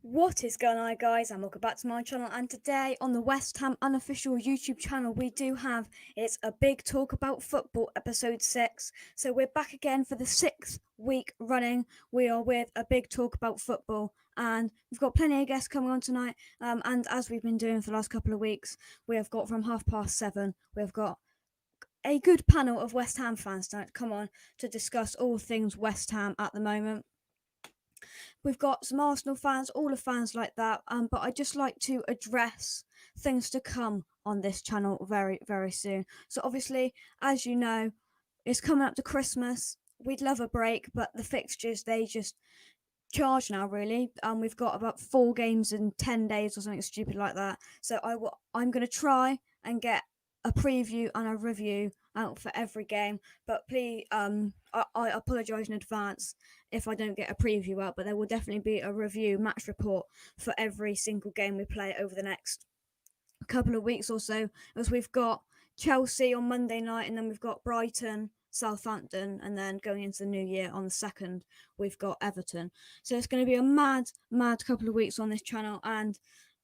What is going on, guys, and welcome back to my channel. And today on the West Ham unofficial YouTube channel, we do have it's a big talk about football, episode 6. So we're back again for the 6th week running. We are with a big talk about football, and we've got plenty of guests coming on tonight. And as we've been doing for the last couple of weeks, we have got from 7:30. We've got a good panel of West Ham fans tonight to come on to discuss all things West Ham at the moment. We've got some Arsenal fans, all the fans like that. But I'd just like to address things to come on this channel very, very soon. So obviously, as you know, it's coming up to Christmas. We'd love a break, but the fixtures, they just charge now, really. We've got about 4 games in 10 days or something stupid like that. So I'm going to try and get a preview and a review out for every game. But please, I apologise in advance if I don't get a preview out, but there will definitely be a review match report for every single game we play over the next couple of weeks or so, as we've got Chelsea on Monday night, and then we've got Brighton, Southampton, and then going into the new year on the 2nd, we've got Everton. So it's going to be a mad couple of weeks on this channel, and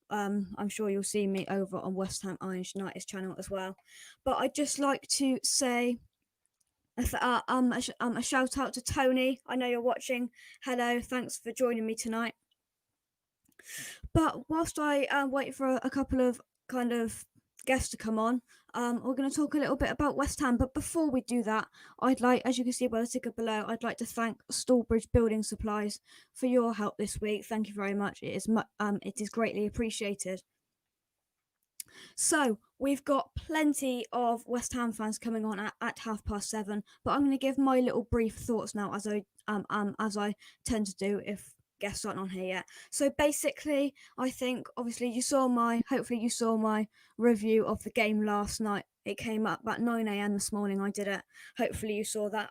I'm sure you'll see me over on West Ham United's channel as well. But I'd just like to say a shout out to Tony. I know you're watching. Hello, thanks for joining me tonight. But whilst I wait for a couple of kind of guests to come on, we're going to talk a little bit about West Ham. But before we do that, I'd like, as you can see by the ticker below, I'd like to thank Stallbridge Building Supplies for your help this week. Thank you very much. It is greatly appreciated. So we've got plenty of West Ham fans coming on at 7:30, but I'm going to give my little brief thoughts now, as I tend to do if guests aren't on here yet. So basically, I think obviously hopefully you saw my review of the game last night. It came up about 9 a.m. this morning. I did it. Hopefully you saw that.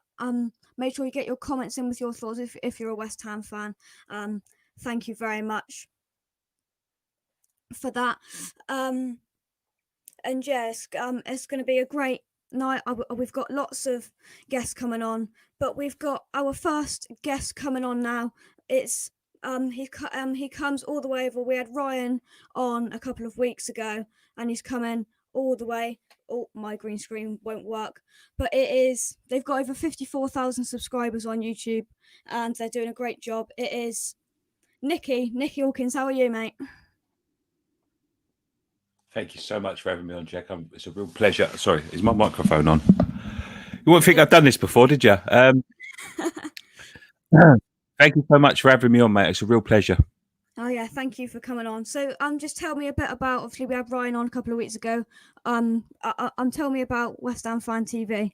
Make sure you get your comments in with your thoughts if you're a West Ham fan. Thank you very much for that. And yes, it's going to be a great night. We've got lots of guests coming on, but we've got our first guest coming on now. It's he comes all the way over. We had Ryan on a couple of weeks ago, and he's coming all the way. Oh, my green screen won't work, but they've got over 54,000 subscribers on YouTube, and they're doing a great job. It is Nikki Wilkins. How are you, mate? Thank you so much for having me on, Jack. It's a real pleasure. Sorry, is my microphone on? You wouldn't think I'd done this before, did you? Thank you so much for having me on, mate. It's a real pleasure. Oh yeah, thank you for coming on. So just tell me a bit about. Obviously, we had Ryan on a couple of weeks ago. Tell me about West Ham Fan TV.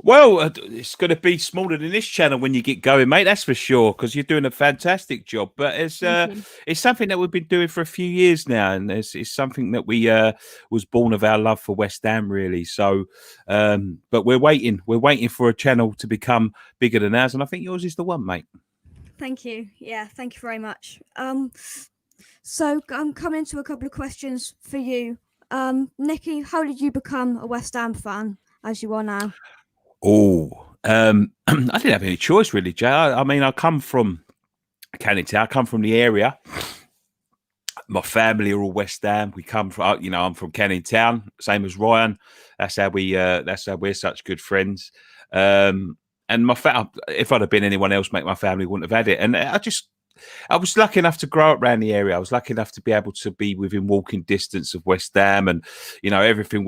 Well, it's going to be smaller than this channel when you get going, mate. That's for sure, because you're doing a fantastic job. But it's something that we've been doing for a few years now, and it's something that we was born of our love for West Ham, really. So, but we're waiting for a channel to become bigger than ours, and I think yours is the one, mate. Thank you. Yeah, thank you very much. So I'm coming to a couple of questions for you. Nikki, how did you become a West Ham fan as you are now? Oh, I didn't have any choice, really, Jay. I mean, I come from Canning Town. I come from the area. My family are all West Ham. We come from, I'm from Canning Town, same as Ryan. That's how we're such good friends. And if I'd have been anyone else, mate, my family wouldn't have had it. And I was lucky enough to grow up around the area. I was lucky enough to be able to be within walking distance of West Ham, and everything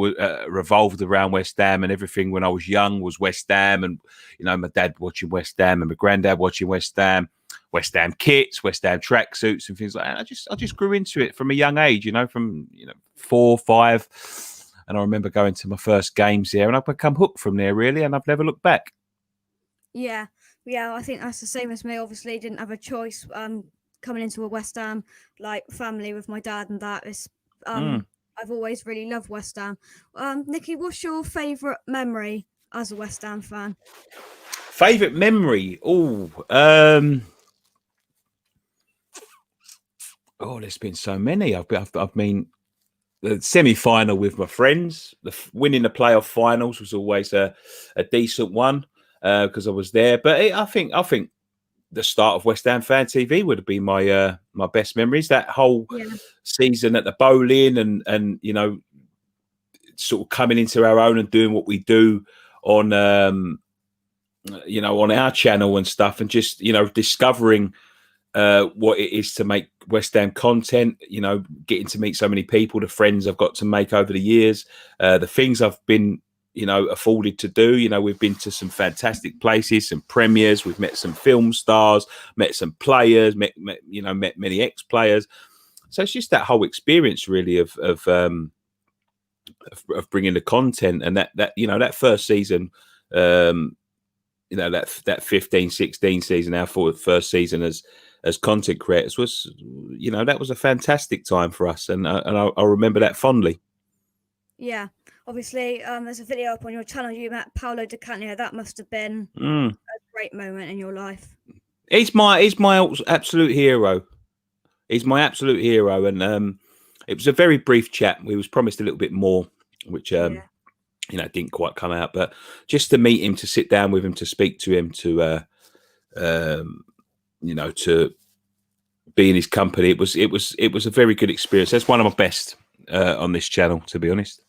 revolved around West Ham, and everything when I was young was West Ham, and my dad watching West Ham, and my granddad watching West Ham kits, West Ham tracksuits, and things like that. I just grew into it from a young age, from 4, 5, and I remember going to my first games there, and I've become hooked from there, really, and I've never looked back. Yeah, I think that's the same as me. Obviously, didn't have a choice coming into a West Ham family with my dad, and that is I've always really loved West Ham. Nikki, what's your favourite memory as a West Ham fan? Favourite memory? There's been so many. I've been the semi-final with my friends. Winning the playoff finals was always a decent one because I was there. But I think the start of West Ham Fan TV would have been my my best memories. That whole season at the bowling and you know, sort of coming into our own and doing what we do on you know, on our channel and stuff, and just, you know, discovering what it is to make West Ham content, you know, getting to meet so many people, the friends I've got to make over the years, the things I've been, you know, afforded to do. You know, we've been to some fantastic places, some premieres, we've met some film stars, met some players, met many ex-players. So it's just that whole experience really of bringing the content, and that you know, that first season, you know, that 15-16 season, our first season as content creators was, you know, that was a fantastic time for us, and I remember that fondly. Yeah, obviously, there's a video up on your channel. You met Paolo Di Canio. That must have been a great moment in your life. He's my absolute hero. He's my absolute hero, and it was a very brief chat. We was promised a little bit more, which you know, didn't quite come out. But just to meet him, to sit down with him, to speak to him, to you know, to be in his company, it was a very good experience. That's one of my best on this channel, to be honest.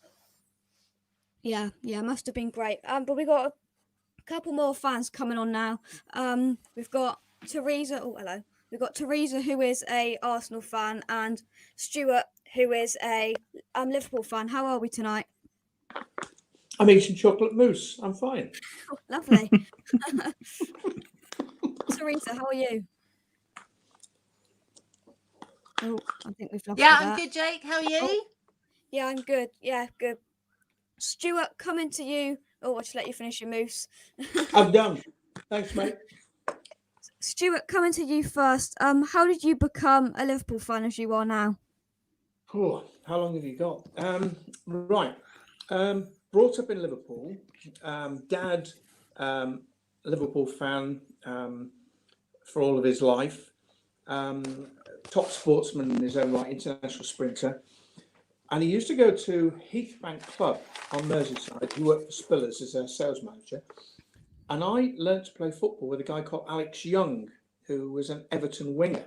Yeah, must have been great. But we got a couple more fans coming on now. We've got Teresa. Oh, hello. We've got Teresa, who is a Arsenal fan, and Stuart, who is a Liverpool fan. How are we tonight? I'm eating chocolate mousse. I'm fine. Oh, lovely. Teresa, how are you? Oh, I think we've lost Yeah, I'm good, Jake. How are you? Oh, yeah, I'm good. Yeah, good. Stuart, coming to you. Oh, I'll just let you finish your mousse. I'm done. Thanks, mate. Stuart, coming to you first. How did you become a Liverpool fan as you are now? Oh, how long have you got? Right. Brought up in Liverpool. Dad, Liverpool fan for all of his life. Top sportsman in his own right, international sprinter. And he used to go to Heathbank Club on Merseyside. He worked for Spillers as a sales manager. And I learnt to play football with a guy called Alex Young, who was an Everton winger.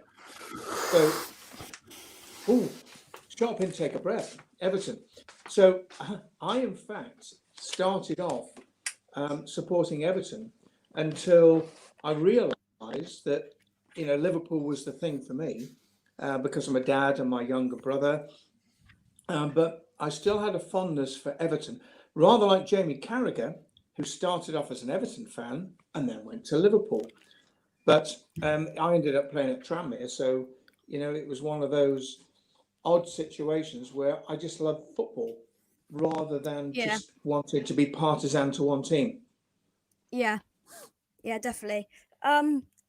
So, shut up and take a breath. Everton. So I, in fact, started off supporting Everton until I realised that, you know, Liverpool was the thing for me because of my dad and my younger brother. But I still had a fondness for Everton, rather like Jamie Carragher, who started off as an Everton fan and then went to Liverpool. But I ended up playing at Tranmere, so, you know, it was one of those odd situations where I just loved football rather than just wanted to be partisan to one team. Yeah, definitely.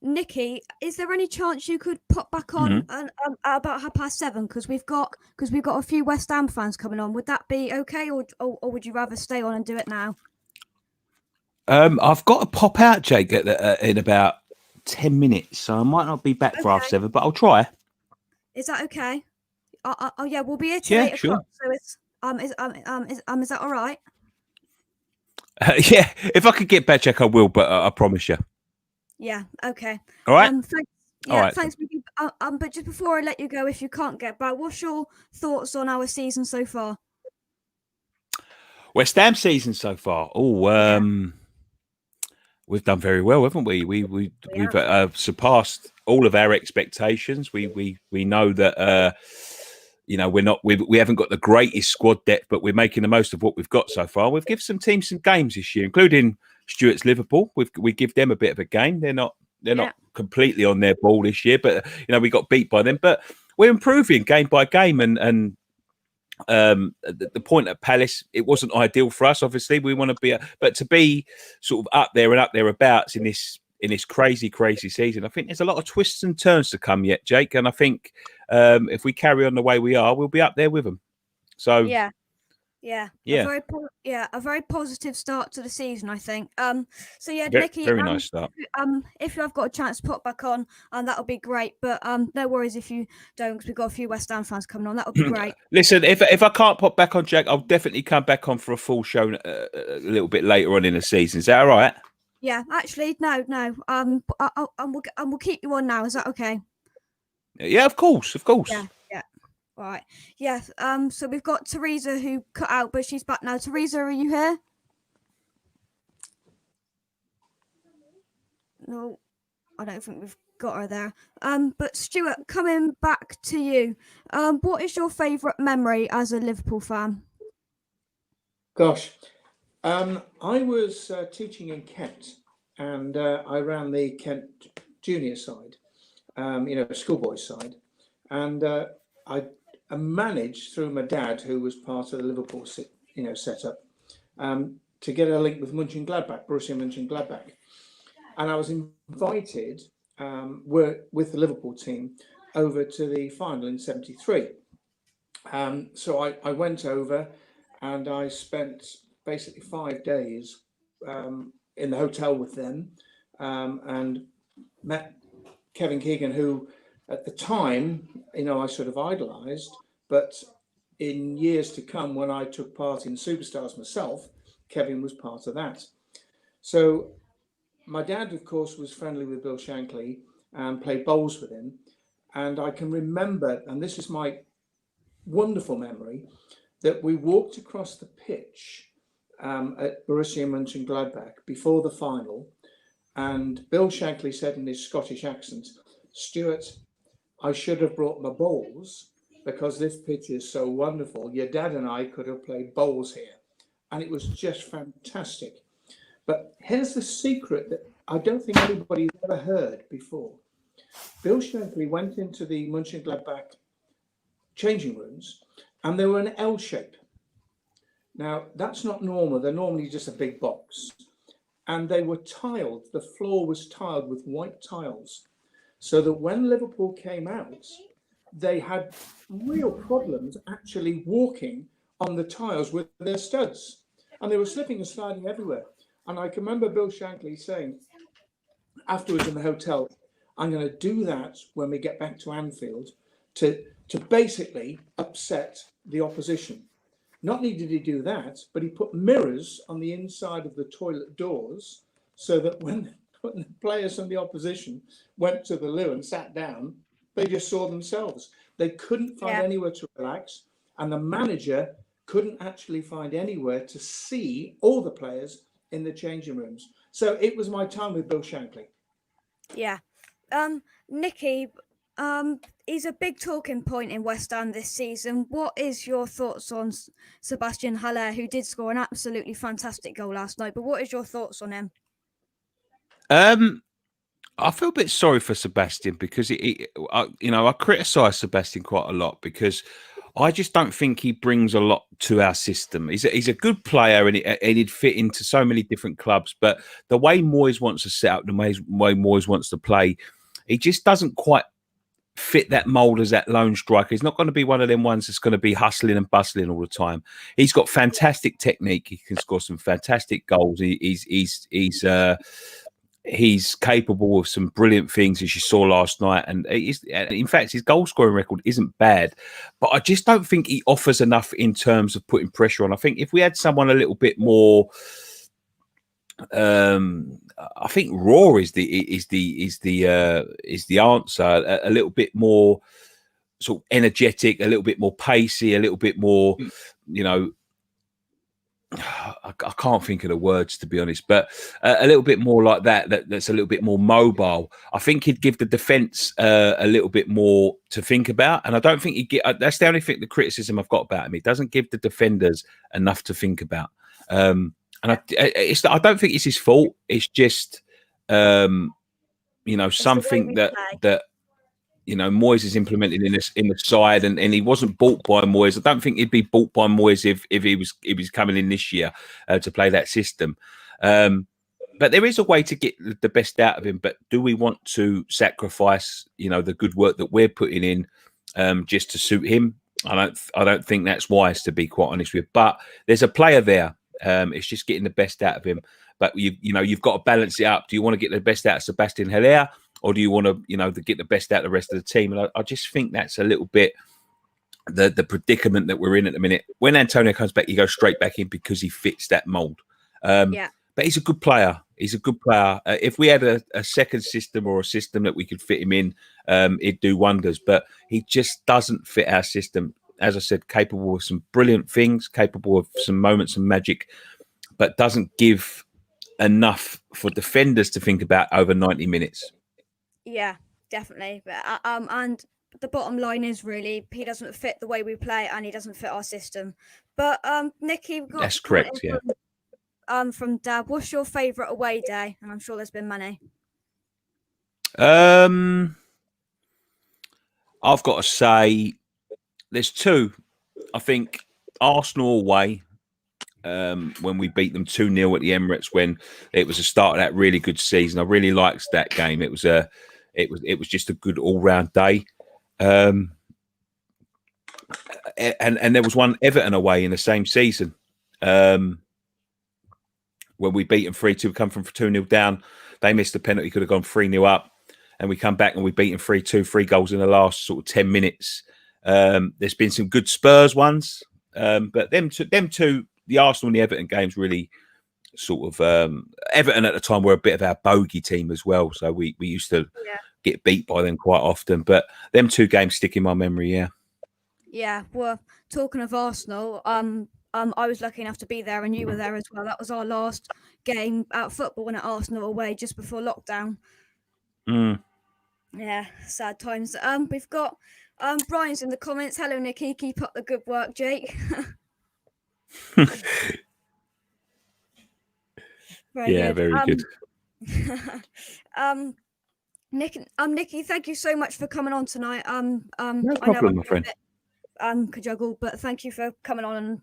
Nikki, is there any chance you could pop back on at about 7:30? Because we've got a few West Ham fans coming on. Would that be okay, or would you rather stay on and do it now? I've got to pop out, Jake, in about 10 minutes, so I might not be back for 7:30, but I'll try. Is that okay? Oh yeah, we'll be here till 8 o'clock. So it's is that all right? Yeah, if I could get back, Jake, I will, but I promise you. Yeah. Okay. All right. Thanks. Yeah. All right. Thanks. But just before I let you go, if you can't get back, what's your thoughts on our season so far? West Ham season so far. We've done very well, haven't we? We've surpassed all of our expectations. We know that you know, we haven't got the greatest squad depth, but we're making the most of what we've got so far. We've given some teams some games this year, including Stuart's Liverpool. We give them a bit of a game. They're not completely on their ball this year, but you know, we got beat by them. But we're improving game by game, and the point at Palace, it wasn't ideal for us. Obviously, we want to be, but to be sort of up there and up thereabouts in this crazy season, I think there's a lot of twists and turns to come yet, Jake. And I think if we carry on the way we are, we'll be up there with them. So yeah. A very positive start to the season, I think. So yeah, Nikki, very nice start. If you have got a chance to put back on, that'll be great. But no worries if you don't, because we've got a few West Ham fans coming on. That'll be great. Listen, if I can't pop back on, Jack, I'll definitely come back on for a full show a little bit later on in the season. Is that all right? Yeah, actually, no. And we'll keep you on now. Is that okay? Yeah, of course, of course. Yeah. Right. Yes. So we've got Teresa who cut out, but she's back now. Teresa, are you here? No, I don't think we've got her there. But Stuart, coming back to you, what is your favourite memory as a Liverpool fan? Gosh, I was teaching in Kent, and I ran the Kent junior side, schoolboys side, and I managed through my dad, who was part of the Liverpool, setup, to get a link with Mönchengladbach, Borussia Mönchengladbach, and I was invited with the Liverpool team over to the final in '73. So I went over, and I spent basically 5 days in the hotel with them, and met Kevin Keegan, who at the time, I sort of idolized, but in years to come, when I took part in Superstars myself, Kevin was part of that. So my dad, of course, was friendly with Bill Shankly and played bowls with him. And I can remember, and this is my wonderful memory, that we walked across the pitch at Borussia Mönchengladbach before the final, and Bill Shankly said in his Scottish accent, "Stuart, I should have brought my bowls because this pitch is so wonderful. Your dad and I could have played bowls here." And it was just fantastic. But here's the secret that I don't think anybody's ever heard before. Bill Shankly went into the Mönchengladbach changing rooms, and they were an L shape. Now, that's not normal. They're normally just a big box. And they were tiled. The floor was tiled with white tiles, so that when Liverpool came out, they had real problems actually walking on the tiles with their studs. And they were slipping and sliding everywhere. And I can remember Bill Shankly saying afterwards in the hotel, "I'm going to do that when we get back to Anfield to basically upset the opposition." Not only did he do that, but he put mirrors on the inside of the toilet doors so that when the players from the opposition went to the loo and sat down, they just saw themselves. They couldn't find anywhere to relax, and the manager couldn't actually find anywhere to see all the players in the changing rooms. So it was my time with Bill Shankly. Yeah. Nikki, he's a big talking point in West Ham this season. What is your thoughts on Sebastian Haller, who did score an absolutely fantastic goal last night? But what is your thoughts on him? I feel a bit sorry for Sebastian because I criticise Sebastian quite a lot because I just don't think he brings a lot to our system. He's a good player and he'd fit into so many different clubs, but the way Moyes wants to set up, the way Moyes wants to play, he just doesn't quite fit that mold as that lone striker. He's not going to be one of them ones that's going to be hustling and bustling all the time. He's got fantastic technique. He can score some fantastic goals. He's capable of some brilliant things, as you saw last night. And in fact, his goal scoring record isn't bad, but I just don't think he offers enough in terms of putting pressure on. I think if we had someone a little bit more, I think raw is the answer. A little bit more sort of energetic, a little bit more pacey, a little bit more, I can't think of the words, to be honest, but a little bit more like that's a little bit more mobile. I think he'd give the defence a little bit more to think about, and I don't think he'd get. That's the only thing, the criticism I've got about him. He doesn't give the defenders enough to think about, and I don't think it's his fault. It's just something that Moyes is implemented in the side, and he wasn't bought by Moyes. I don't think he'd be bought by Moyes if he was coming in this year to play that system. But there is a way to get the best out of him. But do we want to sacrifice, the good work that we're putting in just to suit him? I don't think that's wise, to be quite honest with you. But there's a player there. It's just getting the best out of him. But you've got to balance it up. Do you want to get the best out of Sebastian Haller? Or do you want to, get the best out of the rest of the team? And I just think that's a little bit the predicament that we're in at the minute. When Antonio comes back, he goes straight back in because he fits that mould. But but he's a good player. He's a good player. If we had a second system or a system that we could fit him in, he'd do wonders. But he just doesn't fit our system. As I said, capable of some brilliant things, capable of some moments of magic, but doesn't give enough for defenders to think about over 90 minutes. Yeah, definitely. But and the bottom line is really he doesn't fit the way we play, and he doesn't fit our system. But Nikki, we've got That's correct. Yeah. From Dad, what's your favourite away day? And I'm sure there's been many. I've got to say, there's two. I think Arsenal away, when we beat them 2-0 at the Emirates, when it was the start of that really good season. I really liked that game. It was just a good all-round day. And there was one Everton away in the same season, when we beat them 3-2, come from 2-0 down. They missed the penalty, could have gone 3-0 up, and we come back and we beat them 3-2, 3 goals in the last sort of 10 minutes. There's been some good Spurs ones, but them two, the Arsenal and the Everton games really sort of Everton at the time were a bit of our bogey team as well, so we used to get beat by them quite often. But them two games stick in my memory. Yeah, well, talking of Arsenal, I was lucky enough to be there, and you were there as well. That was our last game at football at Arsenal away just before lockdown. Yeah, sad times. We've got Brian's in the comments. Hello, Nikki. Keep up the good work, Jake. Very good. Nikki, thank you so much for coming on tonight. No problem, my friend. Juggle, but thank you for coming on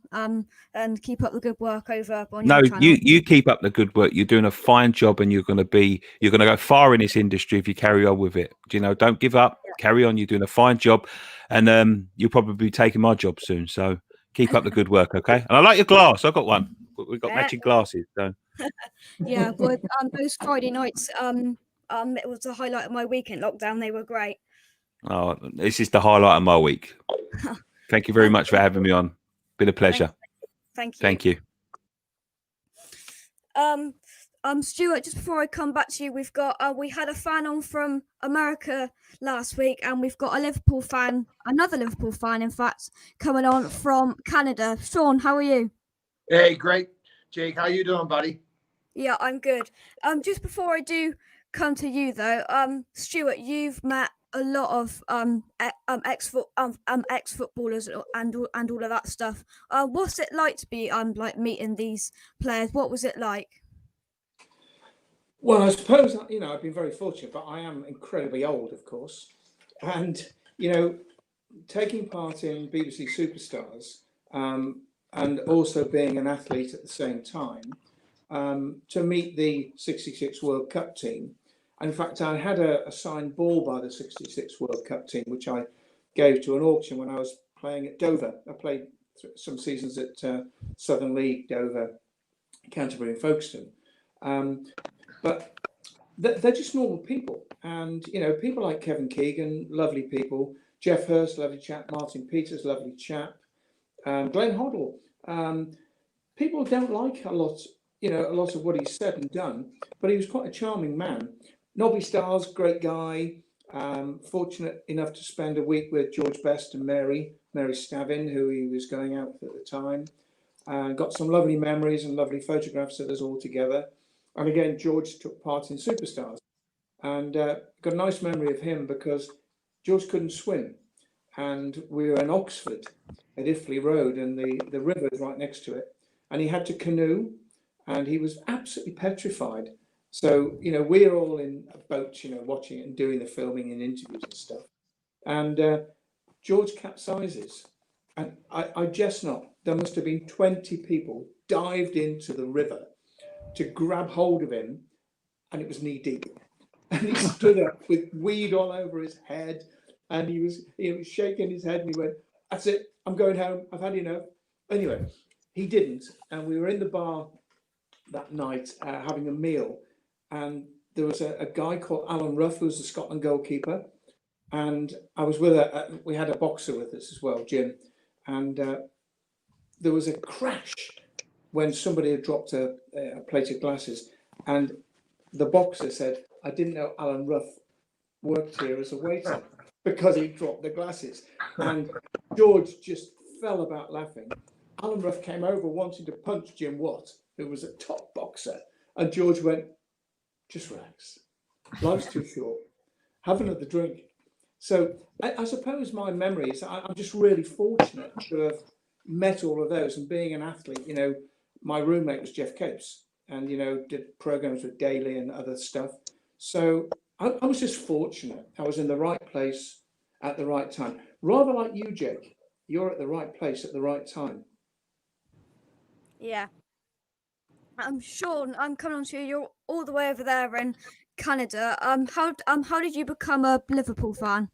and keep up the good work over on your channel. you keep up the good work. You're doing a fine job, and you're going to go far in this industry if you carry on with it. Don't give up. Carry on. You're doing a fine job, and you'll probably be taking my job soon. So keep up the good work, okay? And I like your glass. I got one. We've got matching glasses. So yeah, but those Friday nights, it was the highlight of my weekend lockdown. They were great. Oh, this is the highlight of my week. Thank you very much for having me on. Been a pleasure. Thank you. Thank you. Stuart, just before I come back to you, we've got we had a fan on from America last week, and we've got a Liverpool fan, another Liverpool fan, in fact, coming on from Canada. Sean, how are you? Hey, great. Jake, how you doing, buddy? Yeah, I'm good. Just before I do come to you though, Stuart, you've met a lot of ex-footballers and all of that stuff. What's it like to be like meeting these players? What was it like? Well, I suppose I've been very fortunate, but I am incredibly old, of course, and taking part in BBC Superstars, and also being an athlete at the same time, to meet the '66 World Cup team. In fact, I had a signed ball by the '66 World Cup team, which I gave to an auction when I was playing at Dover. I played some seasons at Southern League, Dover, Canterbury and Folkestone. But they're just normal people. And, people like Kevin Keegan, lovely people. Jeff Hurst, lovely chap. Martin Peters, lovely chap. Glenn Hoddle. People don't like a lot of what he said and done, but he was quite a charming man. Nobby Stiles, great guy. Fortunate enough to spend a week with George Best and Mary Stavin, who he was going out with at the time. Got some lovely memories and lovely photographs of us all together. And again, George took part in Superstars. And got a nice memory of him because George couldn't swim. And we were in Oxford at Iffley Road, and the river is right next to it. And he had to canoe, and he was absolutely petrified. So, we're all in a boat, watching it and doing the filming and interviews and stuff. And George capsizes. And I just not, there must have been 20 people dived into the river to grab hold of him, and it was knee deep. And he stood up with weed all over his head, and he was shaking his head, and he went, "That's it, I'm going home, I've had enough." Anyway, he didn't, and we were in the bar that night having a meal, and there was a guy called Alan Ruff, who was the Scotland goalkeeper, and I was with we had a boxer with us as well, Jim, and there was a crash, when somebody had dropped a plate of glasses, and the boxer said, "I didn't know Alan Ruff worked here as a waiter," because he dropped the glasses. And George just fell about laughing. Alan Ruff came over wanting to punch Jim Watt, who was a top boxer. And George went, "Just relax. Life's too short. Have another drink." So I suppose my memory is I'm just really fortunate to have met all of those. And being an athlete, my roommate was Jeff Capes and, did programs with Daly and other stuff. So I was just fortunate. I was in the right place at the right time. Rather like you, Jake. You're at the right place at the right time. Yeah. Sean, I'm coming on to you. You're all the way over there in Canada. How did you become a Liverpool fan?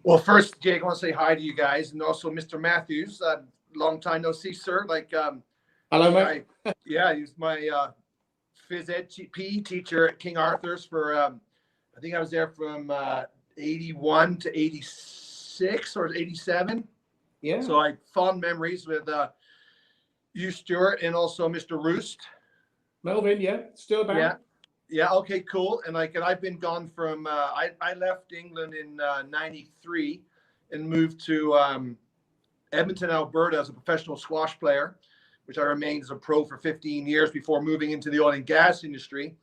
Well, first, Jake, I want to say hi to you guys, and also Mr. Matthews. Long time no see, sir. Hello, mate. Yeah, he was my phys ed PE teacher at King Arthur's for I think I was there from 81 to 86 or 87. Yeah. So I fond memories with you, Stuart, and also Mr. Roost. Melvin, yeah, still back. Yeah. Okay, cool. And I've been gone from I left England in 93 and moved to Edmonton, Alberta as a professional squash player, which I remained as a pro for 15 years before moving into the oil and gas industry.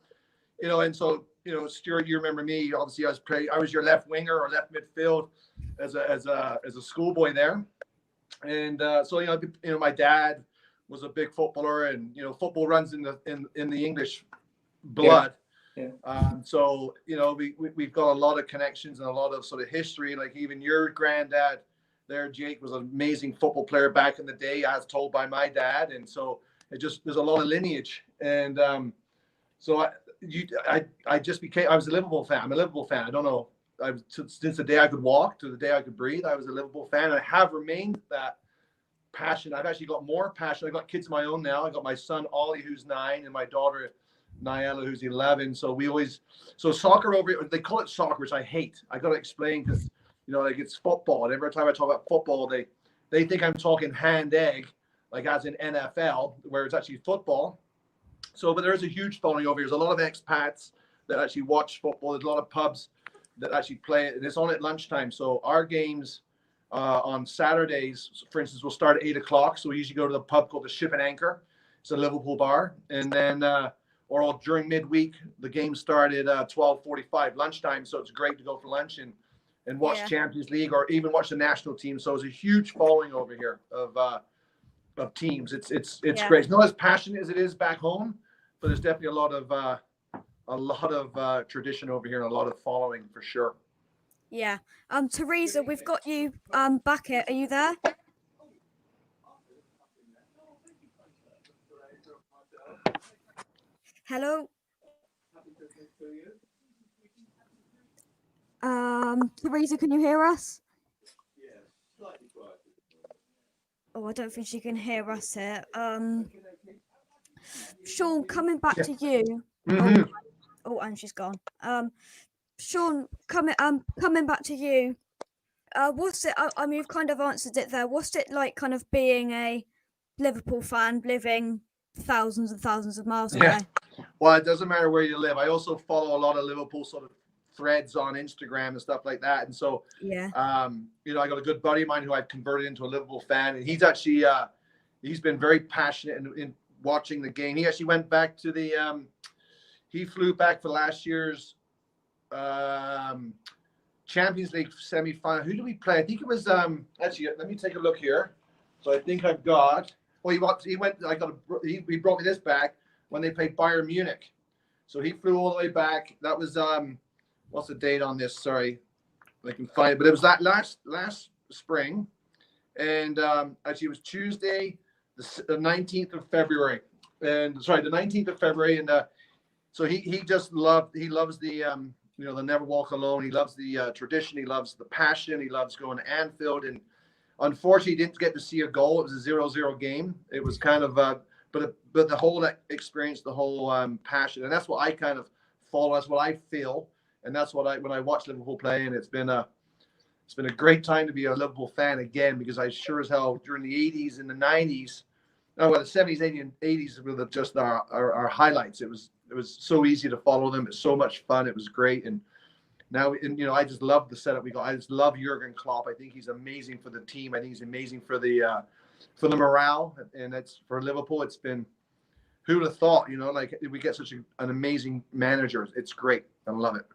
And so, Stuart, you remember me. Obviously, I was your left winger or left midfield as a schoolboy there. And so my dad was a big footballer, and football runs in the English blood. Yeah. So we've got a lot of connections and a lot of sort of history. Like even your granddad there, Jake, was an amazing football player back in the day, as told by my dad. And so there's a lot of lineage. And so I was a Liverpool fan. I'm a Liverpool fan. I don't know. Since the day I could walk to the day I could breathe, I was a Liverpool fan. And I have remained that passion. I've actually got more passion. I've got kids of my own now. I got my son Ollie, who's 9, and my daughter Niella, who's 11. So soccer over here, they call it soccer, which I hate. I got to explain because it's football, and every time I talk about football, they think I'm talking hand egg, like as in NFL, where it's actually football. So, but there is a huge following over here. There's a lot of expats that actually watch football. There's a lot of pubs that actually play it, and it's on at lunchtime. So our games on Saturdays, for instance, will start at 8:00. So we usually go to the pub called the Ship and Anchor. It's a Liverpool bar, and then or during midweek, the games start at 12:45 lunchtime. So it's great to go for lunch and watch Champions League or even watch the national team. So it's a huge following over here of teams. It's great. It's not as passionate as it is back home, but there's definitely a lot of tradition over here and a lot of following for sure. Yeah. Teresa, we've got you back here. Are you there? Hello. Teresa, can you hear us? Oh, I don't think she can hear us here. Sean, coming back to you. Mm-hmm. Oh, and she's gone. Sean, coming back to you. What's it? I mean, you've kind of answered it there. What's it like, kind of being a Liverpool fan, living thousands and thousands of miles away? Yeah. Well, it doesn't matter where you live. I also follow a lot of Liverpool sort of threads on Instagram and stuff like that. And so, I got a good buddy of mine who I've converted into a Liverpool fan, and he's actually he's been very passionate in watching the game. He actually went back to the he flew back for last year's Champions League semi-final. Who did we play? I think it was actually. Let me take a look here. So I think I've got. Well, he went. He brought me this back when they played Bayern Munich. So he flew all the way back. That was what's the date on this? Sorry, I can find it. But it was that last spring, and actually it was Tuesday, the 19th of February. And sorry, the 19th of February, and so he loves the the Never Walk Alone. He loves the tradition. He loves the passion. He loves going to Anfield. And unfortunately, he didn't get to see a goal. It was a 0-0 game. It was kind of but the whole experience, the whole passion, and that's what I kind of follow. That's what I feel, and that's what when I watch Liverpool play. And it's been a great time to be a Liverpool fan again, because I sure as hell during the 80s and the 90s, Oh, well, the 70s, 80s, and 80s were just our highlights. It was so easy to follow them. It's so much fun. It was great. And now, I just love the setup we got. I just love Jurgen Klopp. I think he's amazing for the team. I think he's amazing for the morale. And it's for Liverpool. It's been, who would have thought, like we get such an amazing manager. It's great. I love it.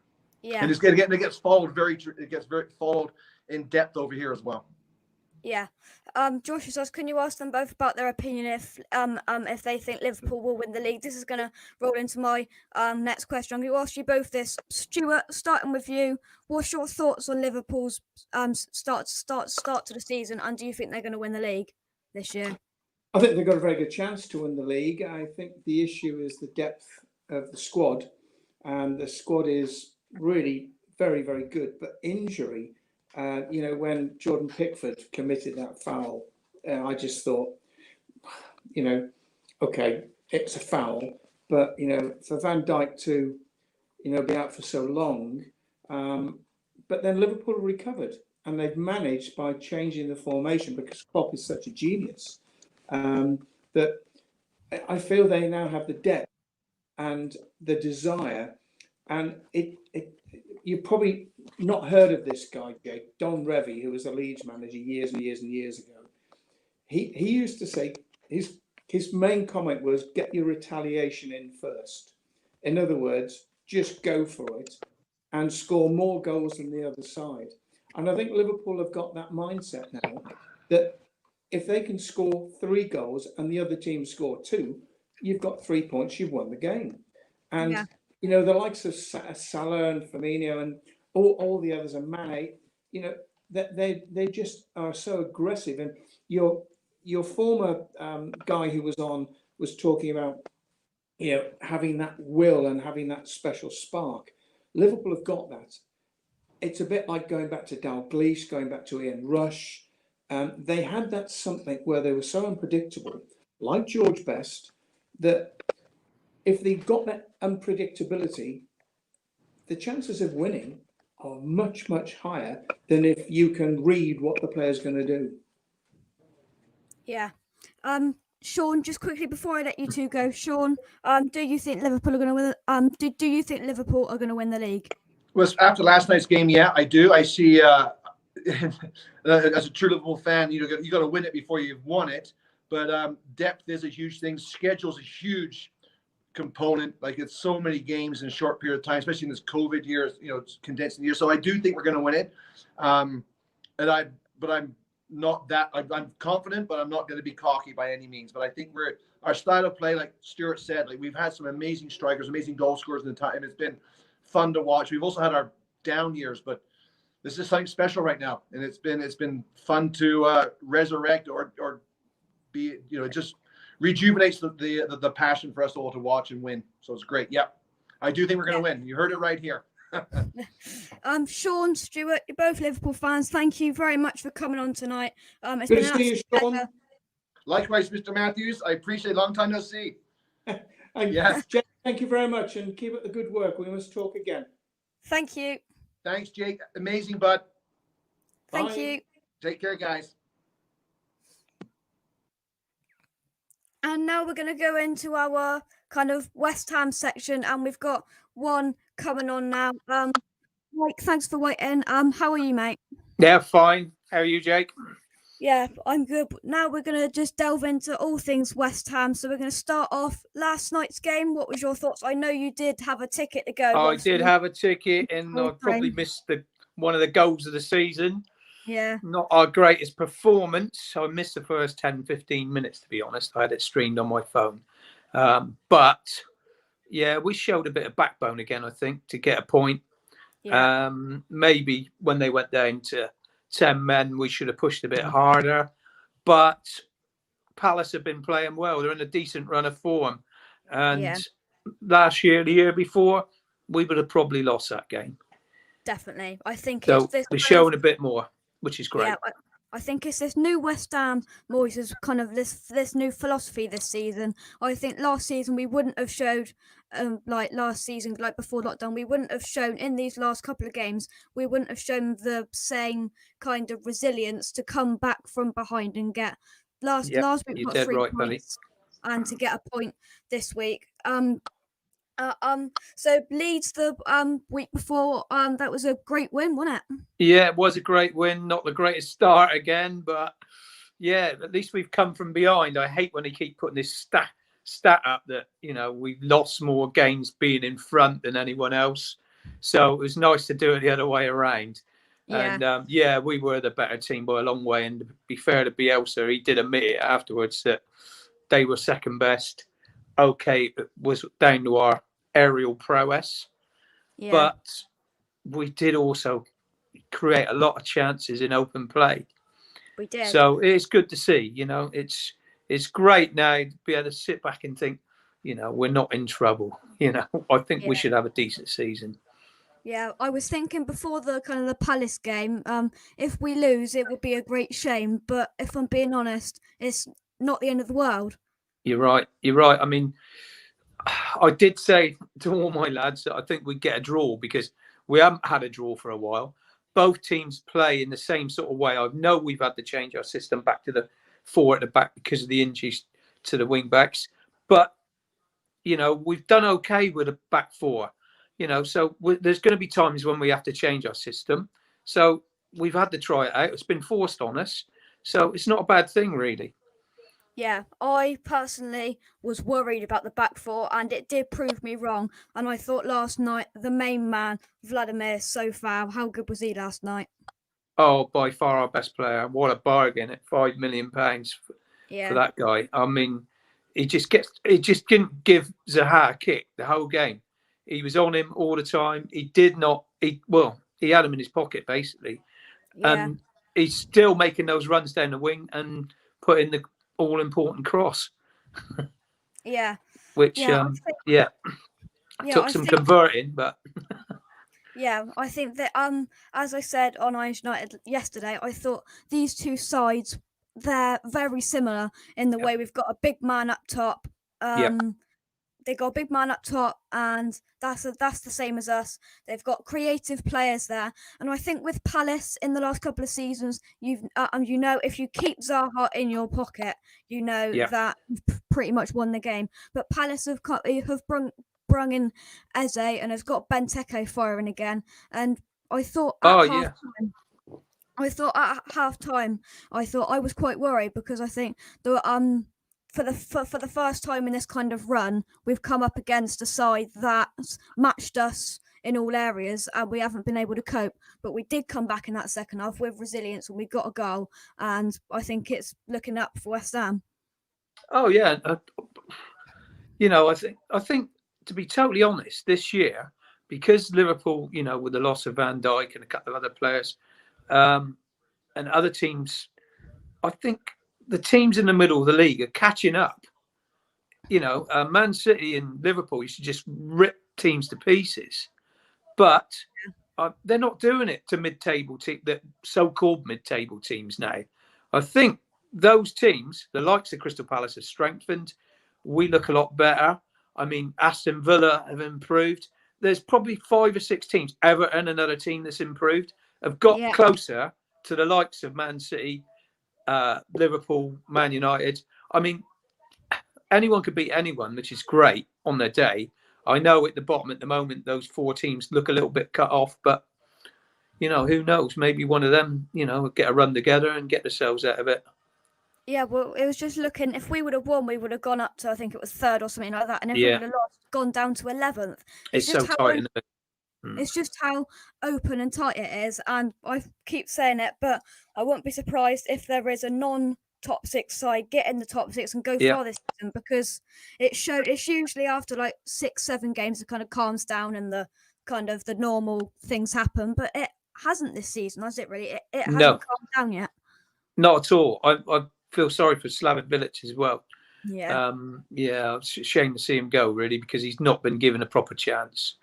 Yeah. And it gets followed very followed in depth over here as well. Yeah. Josh says, can you ask them both about their opinion if they think Liverpool will win the league? This is going to roll into my next question. I'm going to ask you both this. Stuart, starting with you, what's your thoughts on Liverpool's start to the season, and do you think they're going to win the league this year? I think they've got a very good chance to win the league. I think the issue is the depth of the squad, and the squad is really very, very good, but injury. When Jordan Pickford committed that foul, I just thought, okay, it's a foul, but, for Van Dijk to, be out for so long, but then Liverpool recovered, and they've managed by changing the formation, because Klopp is such a genius, that I feel they now have the depth and the desire, and you've probably not heard of this guy, Jake, Don Revie, who was a Leeds manager years and years and years ago. He used to say his main comment was, get your retaliation in first. In other words, just go for it and score more goals than the other side. And I think Liverpool have got that mindset now, that if they can score 3 goals and the other team score 2, you've got 3 points, you've won the game. And the likes of Salah and Firmino and all the others, and Mane, that they just are so aggressive. And your former guy who was on was talking about having that will and having that special spark. Liverpool have got that. It's a bit like going back to Dalglish, going back to Ian Rush. They had that something where they were so unpredictable, like George Best, that if they got that unpredictability, the chances of winning are much, much higher than if you can read what the player's going to do. Yeah. Sean, just quickly before I let you two go, Sean, do you think Liverpool are going to win? Do you think Liverpool are going to win the league? Well, after last night's game, yeah, I do. I see. As a true Liverpool fan, you got to win it before you've won it. But depth is a huge thing. Schedule's a huge component. Like, it's so many games in a short period of time, especially in this COVID year. It's condensing the year. So I do think we're going to win it. But I'm not that. I'm confident, but I'm not going to be cocky by any means. But I think our style of play, like Stuart said, like we've had some amazing strikers, amazing goal scorers in the time. It's been fun to watch. We've also had our down years, but this is something special right now, and it's been fun to resurrect or be, it just rejuvenates the passion for us all to watch and win. So it's great. Yeah, I do think we're going to win. You heard it right here. Sean, Stuart, you're both Liverpool fans. Thank you very much for coming on tonight. It's Good been to see you, Sean. Likewise, Mr. Matthews. I appreciate it. Long time no see. Yes, Jake, thank you very much, and keep up the good work. We must talk again. Thank you. Thanks, Jake. Amazing, bud. Thank Bye. you. Take care, guys. And now we're going to go into our kind of West Ham section, and we've got one coming on now. Mike, thanks for waiting. How are you, mate? Yeah, fine. How are you, Jake? Yeah, I'm good. Now we're going to just delve into all things West Ham. So we're going to start off last night's game. What was your thoughts? I know you did have a ticket to go. I did have a ticket, and I probably missed one of the goals of the season. Yeah. Not our greatest performance. I missed the first 10, 15 minutes, to be honest. I had it streamed on my phone. But, yeah, we showed a bit of backbone again, I think, to get a point. Yeah. Maybe when they went down to 10 men, we should have pushed a bit harder. But Palace have been playing well. They're in a decent run of form. And last year, the year before, we would have probably lost that game. Definitely. I think so they're showing a bit more, which is great. Yeah, I think it's this new West Ham Moyes' kind of this new philosophy this season. I think last season we wouldn't have showed, like before lockdown, we wouldn't have shown in these last couple of games, we wouldn't have shown the same kind of resilience to come back from behind and get Last week we you're got dead 3 right, buddy. points, and to get a point this week. So Leeds the week before, that was a great win, wasn't it? Yeah, it was a great win. Not the greatest start again, but yeah, at least we've come from behind. I hate when they keep putting this stat up that, you know, we've lost more games being in front than anyone else. So it was nice to do it the other way around. Yeah. And we were the better team by a long way. And to be fair to Bielsa, he did admit it afterwards that they were second best. Okay, it was down to our aerial prowess, but we did also create a lot of chances in open play. We did. So it's good to see. You know, it's great now to be able to sit back and think, you know, we're not in trouble. You know, I think we should have a decent season. Yeah, I was thinking before the Palace game, if we lose, it would be a great shame. But if I'm being honest, it's not the end of the world. You're right. You're right. I mean, I did say to all my lads that I think we'd get a draw because we haven't had a draw for a while. Both teams play in the same sort of way. I know we've had to change our system back to the 4 at the back because of the injuries to the wing backs. But, you know, we've done okay with a back 4. You know, so there's going to be times when we have to change our system. So we've had to try it out. It's been forced on us. So it's not a bad thing, really. Yeah, I personally was worried about the back 4, and it did prove me wrong. And I thought last night, the main man, Vladimir Sofau, how good was he last night? Oh, by far our best player. What a bargain at £5 million for that guy. I mean, he just didn't give Zaha a kick the whole game. He was on him all the time. He had him in his pocket, basically. Yeah. And he's still making those runs down the wing and putting the all-important cross. Yeah. Which, took some converting, but... Yeah, I think that, as I said on Irish United yesterday, I thought these two sides, they're very similar in the way we've got a big man up top. They got a big man up top, and that's the same as us. They've got creative players there, and I think with Palace in the last couple of seasons, you know, if you keep Zaha in your pocket, you know that you've pretty much won the game. But Palace have brung in Eze and has got Benteke firing again, and I thought at half time, I thought I was quite worried because I think the for the first time in this kind of run, we've come up against a side that's matched us in all areas, and we haven't been able to cope. But we did come back in that second half with resilience, and we got a goal. And I think it's looking up for West Ham. Oh yeah, you know, I think to be totally honest, this year because Liverpool, you know, with the loss of Van Dijk and a couple of other players, and other teams, I think the teams in the middle of the league are catching up. You know, Man City and Liverpool used to just rip teams to pieces, but they're not doing it to mid-table the so-called mid-table teams now. I think those teams, the likes of Crystal Palace, have strengthened. We look a lot better. I mean, Aston Villa have improved. There's probably 5 or 6 teams, Everton, another team that's improved, have got closer to the likes of Man City, Liverpool, Man United. I mean, anyone could beat anyone, which is great on their day. I know at the bottom at the moment, those 4 teams look a little bit cut off, but, you know, who knows? Maybe one of them, you know, get a run together and get themselves out of it. Yeah, well, it was just looking, if we would have won, we would have gone up to, I think it was 3rd or something like that. And if we would have lost, gone down to 11th. It's so tight, isn't it? It's just how open and tight it is. And I keep saying it, but I won't be surprised if there is a non-top 6 side get in the top 6 and go far this season, because it's usually after like 6-7 games it kind of calms down and the kind of the normal things happen. But it hasn't this season, has it really? It hasn't calmed down yet. Not at all. I feel sorry for Slaven Bilic as well. Yeah. It's a shame to see him go, really, because he's not been given a proper chance.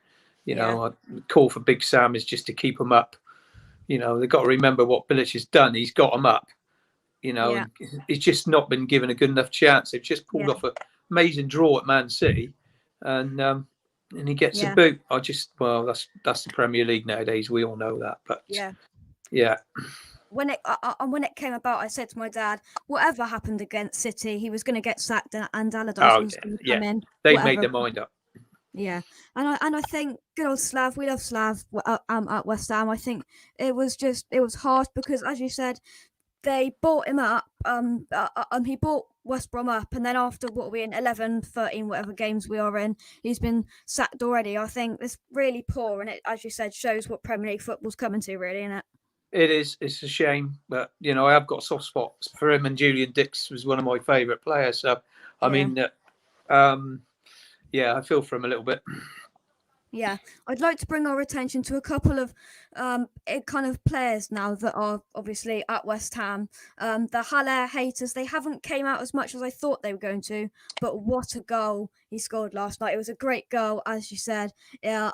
You know, a call for Big Sam is just to keep him up. You know, they've got to remember what Bilic has done. He's got him up. You know, he's just not been given a good enough chance. They've just pulled off an amazing draw at Man City, and he gets a boot. That's the Premier League nowadays. We all know that. But when it came about, I said to my dad, whatever happened against City, he was going to get sacked, and Allardyce was going to come in. They whatever. made their mind up. Yeah, and I think good old Slav, we love Slav at West Ham. I think it was harsh because, as you said, they bought him up. He bought West Brom up, and then after what are we in 11, 13, whatever games we are in, he's been sacked already. I think it's really poor, and it, as you said, shows what Premier League football's coming to, really, isn't it? It is. It's a shame, but I have got soft spots for him, and Julian Dix was one of my favourite players. So, I mean, I feel for him a little bit. Yeah, I'd like to bring our attention to a couple of kind of players now that are obviously at West Ham. The Haller haters, they haven't came out as much as I thought they were going to, but what a goal he scored last night. It was a great goal, as you said. Yeah.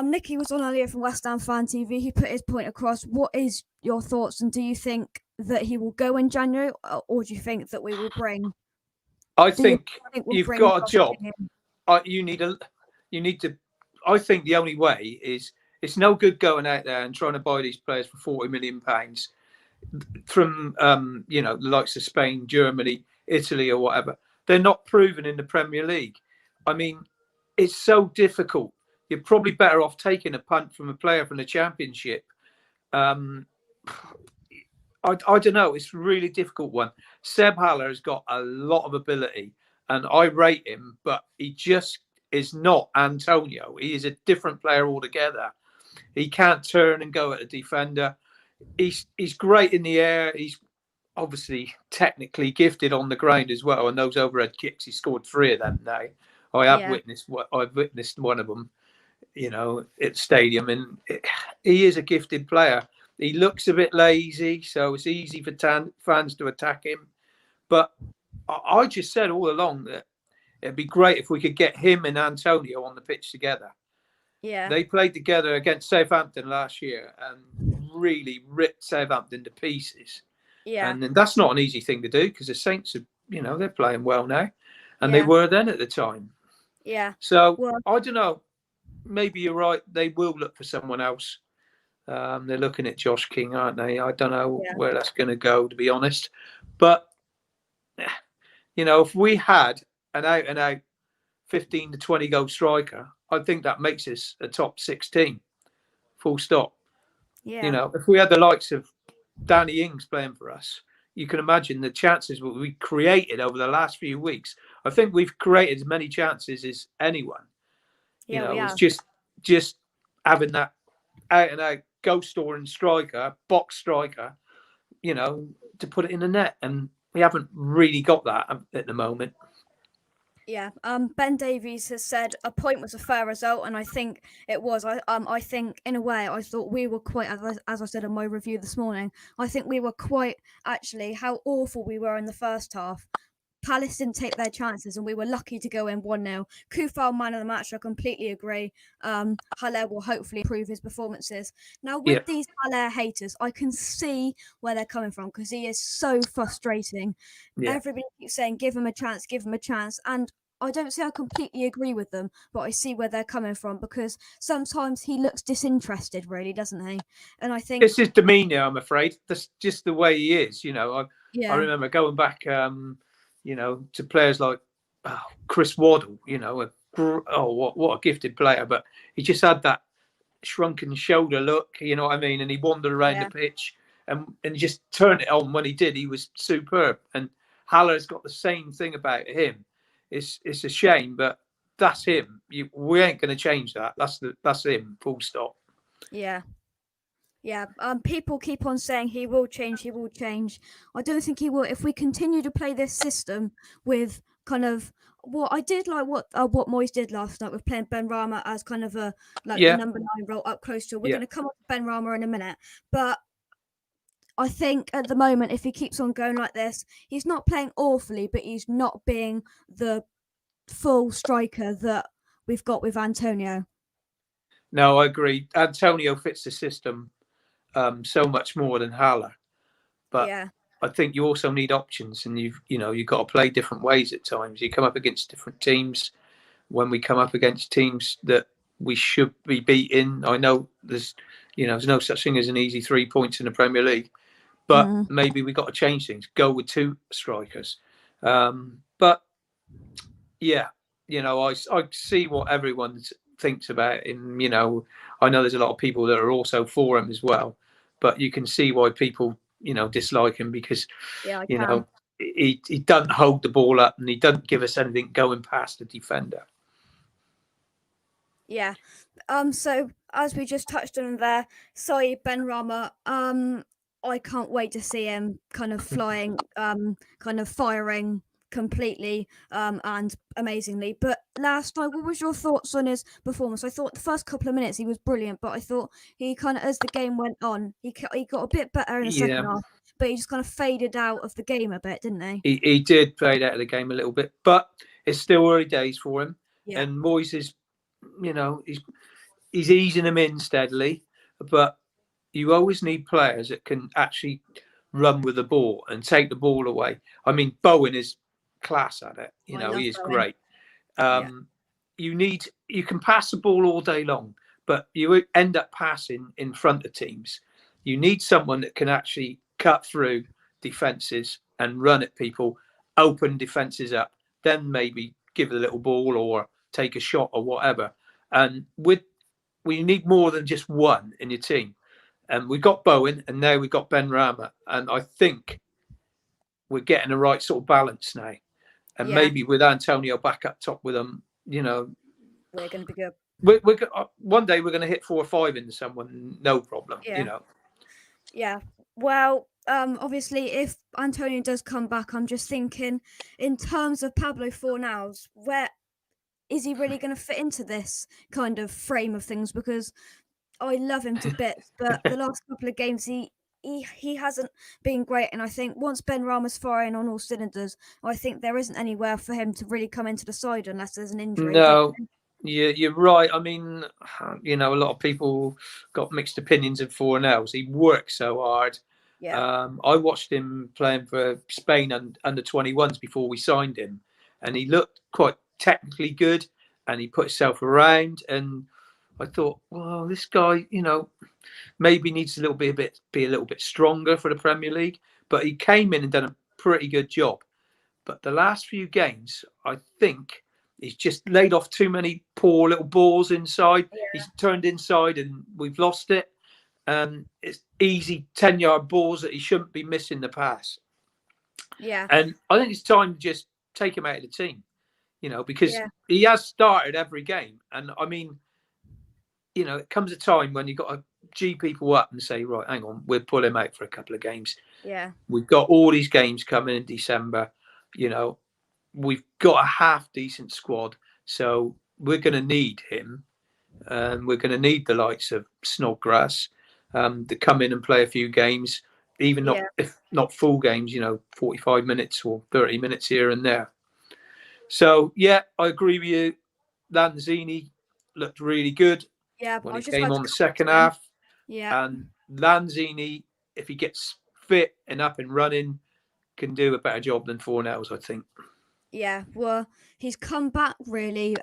Nikki was on earlier from West Ham Fan TV. He put his point across. What is your thoughts, and do you think that he will go in January, or do you think that we will bring? I think you've got a job. You need to. I think the only way is it's no good going out there and trying to buy these players for £40 million from the likes of Spain, Germany, Italy, or whatever. They're not proven in the Premier League. I mean, it's so difficult. You're probably better off taking a punt from a player from the Championship. I don't know. It's a really difficult one. Seb Haller has got a lot of ability, and I rate him, but he just is not Antonio. He is a different player altogether. He can't turn and go at a defender. He's great in the air. He's obviously technically gifted on the ground as well. And those overhead kicks, he scored 3 of them now. I've witnessed one of them, at stadium, and he is a gifted player. He looks a bit lazy, so it's easy for fans to attack him. But I just said all along that it'd be great if we could get him and Antonio on the pitch together. Yeah. They played together against Southampton last year and really ripped Southampton to pieces. Yeah. And that's not an easy thing to do because the Saints are, they're playing well now. And they were then at the time. Yeah. So, I don't know. Maybe you're right. They will look for someone else. They're looking at Josh King, aren't they? I don't know where that's going to go, to be honest. But, if we had an out-and-out 15 to 20 goal striker, I think that makes us a top 6 team. Full stop. Yeah. If we had the likes of Danny Ings playing for us, you can imagine the chances that we created over the last few weeks. I think we've created as many chances as anyone. It's just having that out-and-out goal-scoring striker, box striker, to put it in the net. And we haven't really got that at the moment. Yeah. Ben Davies has said a point was a fair result, and I think it was. I think in a way I thought we were quite, as I said in my review this morning, I think we were quite actually how awful we were in the first half. Palace didn't take their chances, and we were lucky to go in 1-0. Kufal, man of the match, I completely agree. Haller will hopefully improve his performances. Now, with these Haller haters, I can see where they're coming from because he is so frustrating. Yeah. Everybody keeps saying, give him a chance, give him a chance. And I don't say I completely agree with them, but I see where they're coming from because sometimes he looks disinterested, really, doesn't he? And I think it's his demeanour, I'm afraid. That's just the way he is. I remember going back, to players like Chris Waddle, what a gifted player. But he just had that shrunken shoulder look, you know what I mean? And he wandered around the pitch and just turned it on when he did. He was superb. And Haller's got the same thing about him. It's a shame, but that's him. We ain't going to change that. That's him, full stop. Yeah. Yeah, people keep on saying he will change, he will change. I don't think he will. If we continue to play this system with kind of what Moyes did last night with playing Benrahma as kind of the number 9 role up close to. We're going to come up to Benrahma in a minute, but I think at the moment, if he keeps on going like this, he's not playing awfully, but he's not being the full striker that we've got with Antonio. No, I agree. Antonio fits the system so much more than Haller, but I think you also need options, and you've got to play different ways at times. You come up against different teams. When we come up against teams that we should be beating, I know there's There's no such thing as an easy 3 points in the Premier League. But Mm. maybe we got to change things. Go with 2 strikers. But yeah, I see what everyone thinks about him. I know there's a lot of people that are also for him as well. But you can see why people, dislike him because, Yeah, I can. he doesn't hold the ball up and he doesn't give us anything going past the defender. Yeah. So as we just touched on there, sorry, Benrahma. I can't wait to see him kind of flying, kind of firing completely, and amazingly. But last night, what was your thoughts on his performance? I thought the first couple of minutes he was brilliant, but I thought he kind of, as the game went on, he got a bit better in the second half, but he just kind of faded out of the game a bit, didn't he? He did fade out of the game a little bit, but it's still early days for him. Yeah. And Moyes is, he's easing him in steadily, but you always need players that can actually run with the ball and take the ball away. I mean, Bowen is class at it. He is Bowen. great. You can pass the ball all day long, but you end up passing in front of teams. You need someone that can actually cut through defenses and run at people, open defenses up, then maybe give a little ball or take a shot or whatever. And we need more than just one in your team. And we've got Bowen, and now we've got Benrahma, and I think we're getting the right sort of balance now. And maybe with Antonio back up top with them, we're going to be good. We're one day we're going to hit 4 or 5 into someone, no problem. Yeah. Well, obviously, if Antonio does come back, I'm just thinking, in terms of Pablo Fornals, where is he really going to fit into this kind of frame of things? Because I love him to bits, but the last couple of games he hasn't been great. And I think once Benrahma's firing on all cylinders, I think there isn't anywhere for him to really come into the side unless there's an injury. No, you're right. I mean, a lot of people got mixed opinions of Fornals. He works so hard. Yeah. I watched him playing for Spain under 21s before we signed him, and he looked quite technically good, and he put himself around. And I thought, well, this guy, maybe needs be a little bit stronger for the Premier League. But he came in and done a pretty good job. But the last few games, I think he's just laid off too many poor little balls inside. Yeah. He's turned inside and we've lost it. It's easy 10-yard balls that he shouldn't be missing the pass. Yeah. And I think it's time to just take him out of the team, because he has started every game. And I mean, it comes a time when you've got to G people up and say, right, hang on, we'll pull him out for a couple of games. Yeah. We've got all these games coming in December. We've got a half decent squad. So we're going to need him. And we're going to need the likes of Snodgrass to come in and play a few games, even if not full games, 45 minutes or 30 minutes here and there. So, I agree with you. Lanzini looked really good. Yeah, when he came on the second half. Yeah. And Lanzini, if he gets fit and up and running, can do a better job than Fornals, I think. Yeah, well, he's come back really,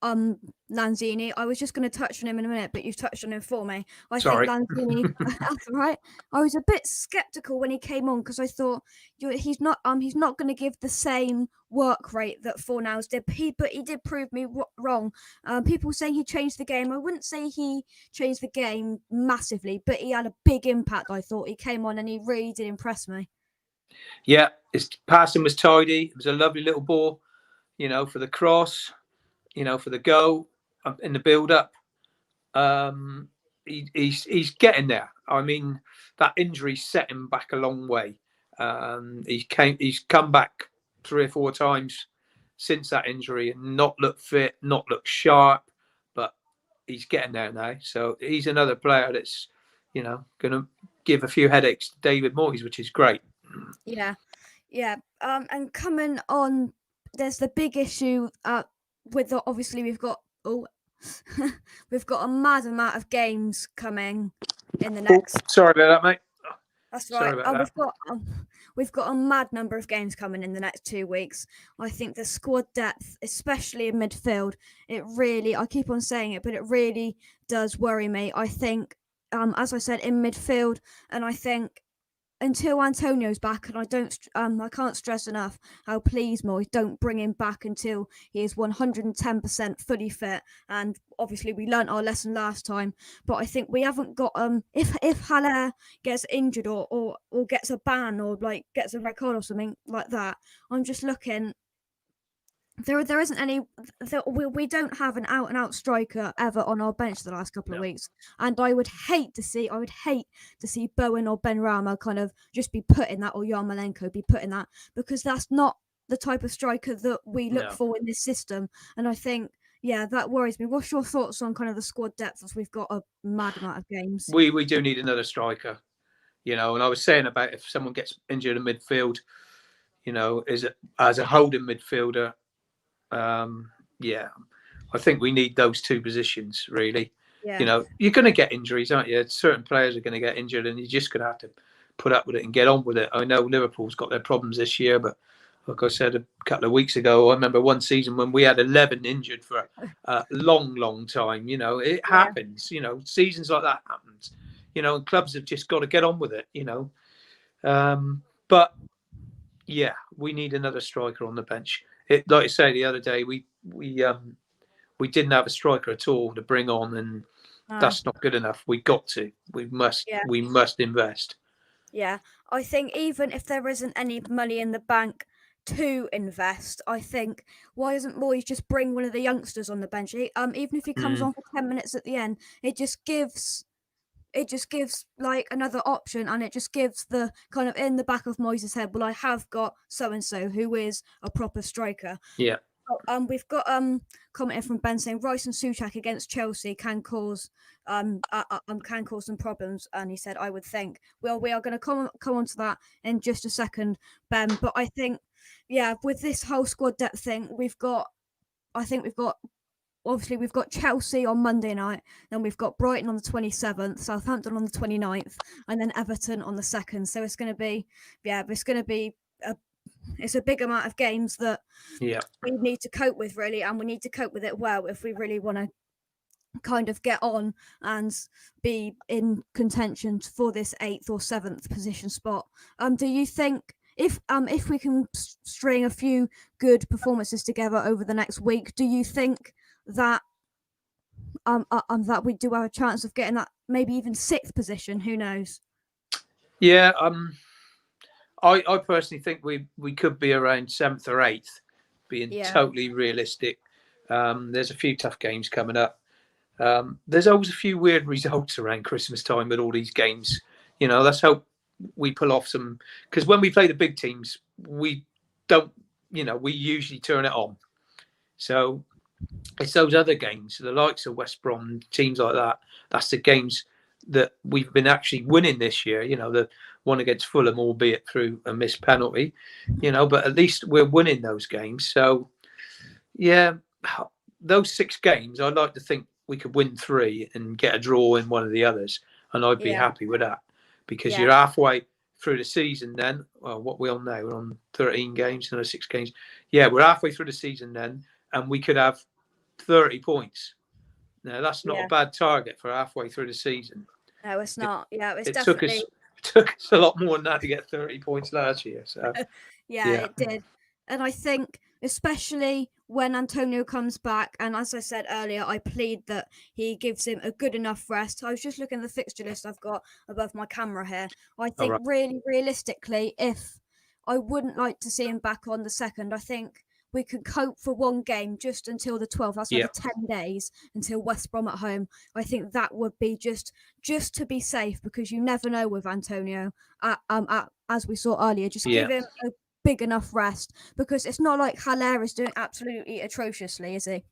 Lanzini. I was just going to touch on him in a minute, but you've touched on him for me. Sorry. Think Lanzini, that's all right. I was a bit skeptical when he came on because I thought he's not going to give the same work rate that Fornals did. But he did prove me wrong. People saying he changed the game. I wouldn't say he changed the game massively, but he had a big impact. I thought he came on and he really did impress me. Yeah, his passing was tidy. It was a lovely little ball, for the cross, for the goal in the build-up. He's getting there. I mean, that injury set him back a long way. He's come back 3 or 4 times since that injury and not looked fit, not looked sharp, but he's getting there now. So he's another player that's, going to give a few headaches to David Moyes, which is great. Yeah. And coming on, there's the big issue with obviously we've got a mad amount of games coming in the next. Sorry about that, mate. That's right. We've got a mad number of games coming in the next 2 weeks. I think the squad depth, especially in midfield, I keep on saying it, but it really does worry me. I think as I said, in midfield, and I think until Antonio's back, and I can't stress enough how pleased Moyes don't bring him back until he is 110% fully fit. And obviously, we learnt our lesson last time. But I think we haven't got if Haller gets injured or gets a ban or like gets a red card or something like that, I'm just looking. There isn't any. We don't have an out and out striker ever on our bench the last couple of weeks, and I would hate to see Bowen or Benrahma kind of just be put in that, or Yarmolenko be put in that, because that's not the type of striker that we look for in this system. And I think, yeah, that worries me. What's your thoughts on kind of the squad depth as we've got a mad amount of games? We do need another striker, and I was saying about if someone gets injured in midfield, as a holding midfielder. I think we need those two positions, really. Yeah. You're going to get injuries, aren't you? Certain players are going to get injured, and you're just going to have to put up with it and get on with it. I know Liverpool's got their problems this year, but like I said a couple of weeks ago, I remember one season when we had 11 injured for a long, long time. It happens. Seasons like that happens. And clubs have just got to get on with it. But yeah, we need another striker on the bench. Like I say, the other day we didn't have a striker at all to bring on, and that's not good enough. We must invest. Yeah, I think even if there isn't any money in the bank to invest, I think why doesn't Moyes just bring one of the youngsters on the bench? Even if he comes on for 10 minutes at the end, it just gives like another option, and it just gives the kind of in the back of Moyes' head, well, I have got so and so who is a proper striker. Yeah. We've got commenting from Ben saying Rice and Souček against Chelsea can cause some problems, and he said I would think. Well, we are going to come on to that in just a second, Ben. But I think, yeah, with this whole squad depth thing, we've got Chelsea on Monday night, then we've got Brighton on the 27th, Southampton on the 29th, and then Everton on the 2nd. So it's going to be it's a big amount of games that we need to cope with, really, and we need to cope with it well if we really want to kind of get on and be in contention for this 8th or 7th position spot. Do you think if we can string a few good performances together over the next week, do you think that that we do have a chance of getting that maybe even 6th position? Who knows? Yeah, I personally think we could be around 7th or 8th, being totally realistic. There's a few tough games coming up. There's always a few weird results around Christmas time with all these games. Let's hope we pull off some, because when we play the big teams, we don't, we usually turn it on. So it's those other games, the likes of West Brom, teams like that. That's the games that we've been actually winning this year. The one against Fulham, albeit through a missed penalty. But at least we're winning those games. So, yeah, those 6 games, I'd like to think we could win 3 and get a draw in one of the others, and I'd be happy with that, because you're halfway through the season then. Well, what are we on now? We're on 13 games, another 6 games. Yeah, we're halfway through the season then, and we could have 30 points. Now, that's not a bad target for halfway through the season. No, it's not. It definitely took us a lot more than that to get 30 points last year. So it did. And I think especially when Antonio comes back, and as I said earlier, I plead that he gives him a good enough rest. I was just looking at the fixture list I've got above my camera here. I think really realistically, if I wouldn't like to see him back on the 2nd, I think we could cope for one game just until the 12th. That's another 10 days until West Brom at home. I think that would be just to be safe, because you never know with Antonio. As we saw earlier, just give him a big enough rest, because it's not like Haller is doing absolutely atrociously, is he?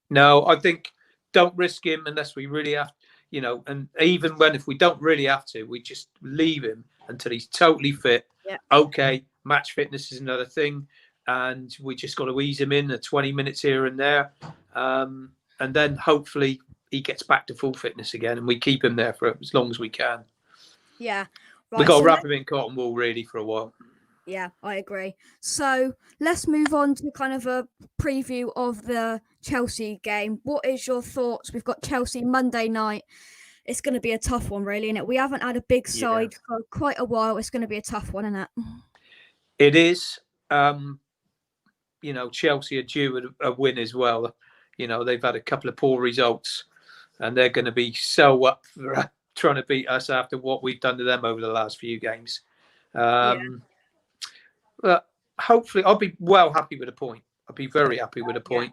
No, I think don't risk him unless we really have, and even if we don't really have to, we just leave him until he's totally fit. Yeah. Okay, match fitness is another thing, and we just got to ease him in 20 minutes here and there, and then hopefully he gets back to full fitness again, and we keep him there for as long as we can. Yeah, we've got to wrap him in cotton wool really for a while. Yeah, I agree. So let's move on to kind of a preview of the Chelsea game. What is your thoughts? We've got Chelsea Monday night. it's going to be a tough one, really, isn't it? We haven't had a big side for quite a while. It's going to be a tough one, isn't it? It is. You know, Chelsea are due a win as well. You know, they've had a couple of poor results, and they're going to be so up for trying to beat us after what we've done to them over the last few games. But hopefully, I'll be well happy with a point. I'll be very happy with a point.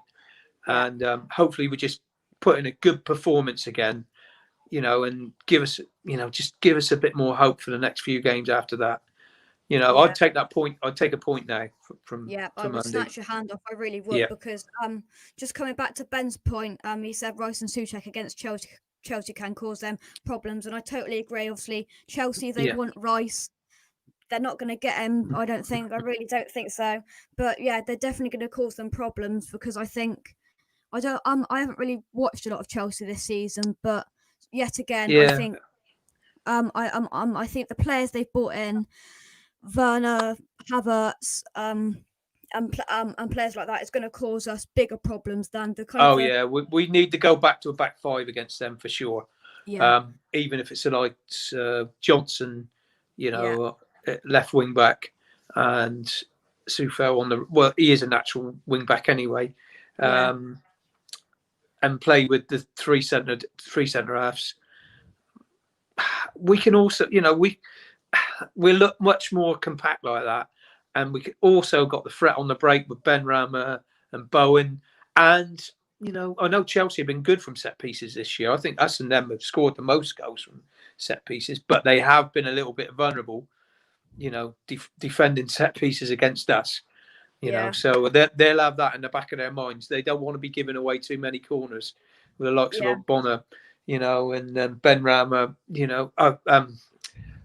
And hopefully we just put in a good performance again, you know, and give us, you know, just give us a bit more hope for the next few games after that. You know, I'd take that point. I'd take a point now from I would Monday. snatch your hand off. I really would, because just coming back to Ben's point, he said Rice and Souček against Chelsea can cause them problems, and I totally agree. Obviously, Chelsea, they want Rice. They're not going to get him, I don't think. I really don't think so. But yeah, they're definitely going to cause them problems, because I think I haven't really watched a lot of Chelsea this season, but yet again, I think I think the players they've brought in, Werner, Havertz, and players like that, is going to cause us bigger problems than the kind of. We need to go back to a back five against them for sure. Even if it's like Johnson, you know, left wing back, and Soufal on the he is a natural wing back anyway, and play with the three centre halves. We can also, you know, we look much more compact like that, and we also got the threat on the break with Benrahma and Bowen. And you know, I know Chelsea have been good from set pieces this year. I think us and them have scored the most goals from set pieces, but they have been a little bit vulnerable, you know, defending set pieces against us. You know, so they'll have that in the back of their minds. They don't want to be giving away too many corners with the likes of Bonner, you know, and Benrahma, you know,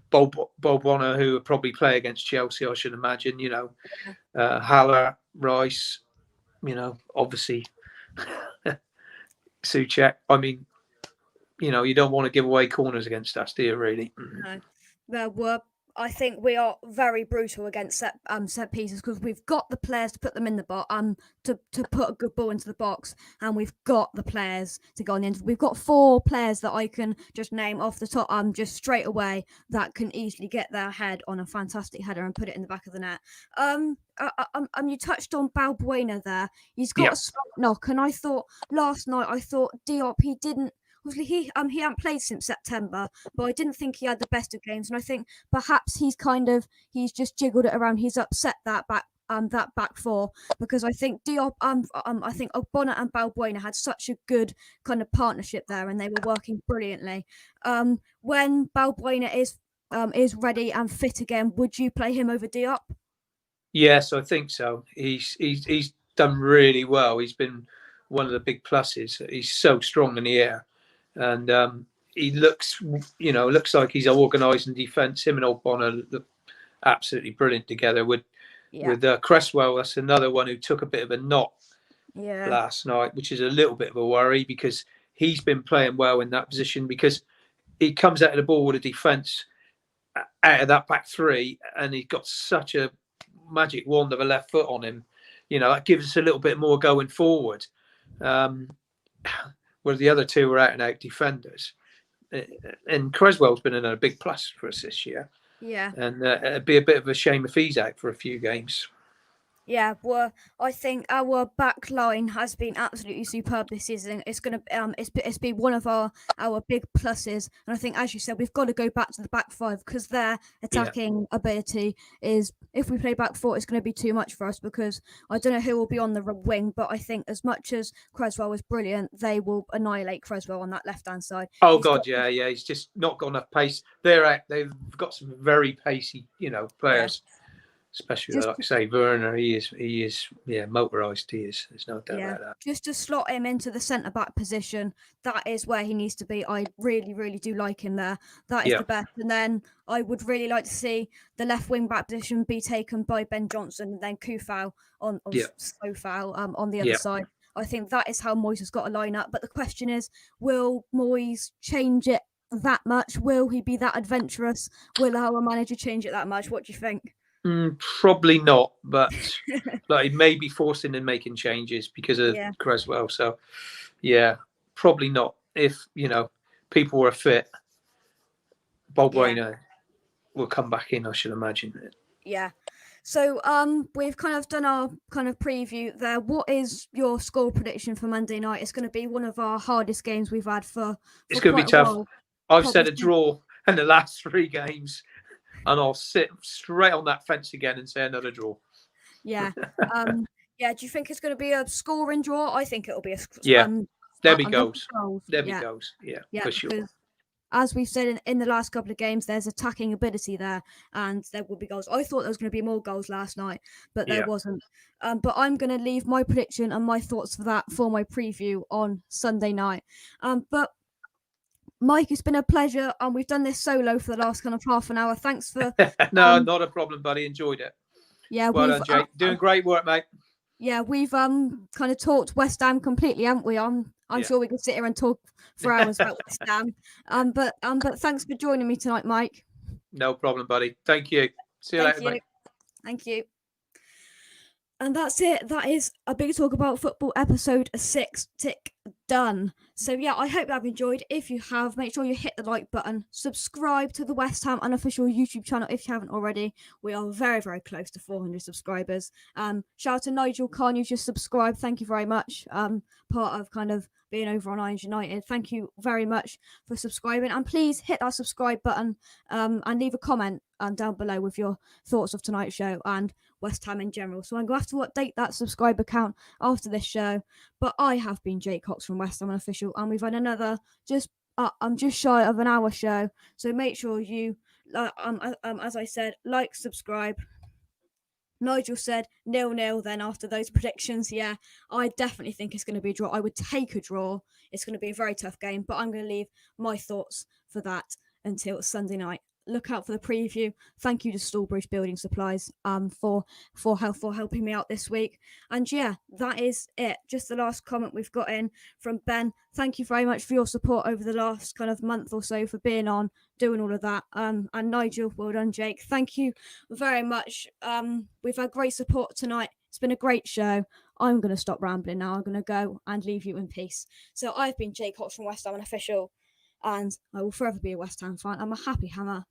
Bob Bonner, who would probably play against Chelsea, I should imagine, you know, Haller, Rice, you know, obviously Souček. I mean, you know, you don't want to give away corners against us, do you, really? No. Well, I think we are very brutal against set pieces, because we've got the players to put them in the box, to put a good ball into the box, and we've got the players to go on the end. We've got 4 players that I can just name off the top, just straight away, that can easily get their head on a fantastic header and put it in the back of the net. You touched on Balbuena there. He's got a slight knock, and I thought last night, Diop, he didn't. Obviously, he hadn't played since September, but I didn't think he had the best of games, and I think perhaps he's just jiggled it around. He's upset that back 4, because I think Diop, I think Bonner and Balbuena had such a good kind of partnership there, and they were working brilliantly. When Balbuena is ready and fit again, would you play him over Diop? Yes, I think so. He's done really well. He's been one of the big pluses. He's so strong in the air. And he looks like he's organised in defence. Him and old Bonner look absolutely brilliant together. With Cresswell, that's another one who took a bit of a knock last night, which is a little bit of a worry, because he's been playing well in that position, because he comes out of the ball with a defence out of that back 3, and he's got such a magic wand of a left foot on him. You know, that gives us a little bit more going forward. Where the other 2 were out and out defenders, and Cresswell's been a big plus for us this year. And it'd be a bit of a shame if he's out for a few games. Yeah, well, I think our back line has been absolutely superb this season. It's gonna it's been one of our big pluses, and I think, as you said, we've got to go back to the back 5, because their attacking ability is, if we play back 4, it's going to be too much for us, because I don't know who will be on the wing, but I think as much as Cresswell was brilliant, they will annihilate Cresswell on that left hand side. He's just not got enough pace. They've got some very pacey, you know, players. Especially, like I say, Werner, he is motorised. He is. There's no doubt about that. Just to slot him into the centre-back position, that is where he needs to be. I really, really do like him there. That is the best. And then I would really like to see the left wing-back position be taken by Ben Johnson, and then Soufal on the other side. I think that is how Moyes has got to line up. But the question is, will Moyes change it that much? Will he be that adventurous? Will our manager change it that much? What do you think? Probably not, but like, he may be forcing and making changes because of Cresswell. So, yeah, probably not. If you know, people were fit, Bob Yeah. Wayner will come back in, I should imagine. Yeah. So we've kind of done our kind of preview there. What is your score prediction for Monday night? It's going to be one of our hardest games we've had for It's going to be quite a tough. while. I've said a Probably. draw in the last 3 games, and I'll sit straight on that fence again and say another draw. Yeah. Yeah. Do you think it's going to be a scoring draw? I think it'll be a Yeah. There we goes. goes. There we goes. Yeah, for sure. Because as we've said in the last couple of games, there's attacking ability there, and there will be goals. I thought there was going to be more goals last night, but there wasn't. But I'm going to leave my prediction and my thoughts for that for my preview on Sunday night. But Mike, it's been a pleasure, and we've done this solo for the last kind of half an hour. Thanks for No, not a problem, buddy. Enjoyed it. yeah, Well we've done, Jake. Doing great work, mate. yeah, we've kind of talked West Ham completely, haven't we? I'm sure we could sit here and talk for hours about West Ham. But thanks for joining me tonight, Mike. No problem, buddy. Thank you. See you later, mate. Thank you. And that's it. That is a big talk about football episode 6 tick done. So yeah, I hope you've enjoyed. If you have, make sure you hit the like button. Subscribe to the West Ham unofficial YouTube channel if you haven't already. We are very, very close to 400 subscribers. Shout out to Nigel Khan, you just subscribed. Thank you very much. Part of kind of being over on Irons United. Thank you very much for subscribing. And please hit that subscribe button and leave a comment down below with your thoughts of tonight's show and West Ham in general. So I'm going to have to update that subscriber count after this show. But I have been Jake Cox from West Ham Unofficial, and we've had another just shy of an hour show. So make sure you, as I said, like, subscribe. Nigel said 0-0 then after those predictions. Yeah, I definitely think it's going to be a draw. I would take a draw. It's going to be a very tough game, but I'm going to leave my thoughts for that until Sunday night. Look out for the preview. Thank you to Stallbridge Building Supplies for helping me out this week. And yeah, that is it. Just the last comment we've got in from Ben. Thank you very much for your support over the last kind of month or so for being on, doing all of that. And Nigel, well done, Jake. Thank you very much. We've had great support tonight. It's been a great show. I'm going to stop rambling now. I'm going to go and leave you in peace. So I've been Jake Cox from West Ham Unofficial, and I will forever be a West Ham fan. I'm a happy hammer.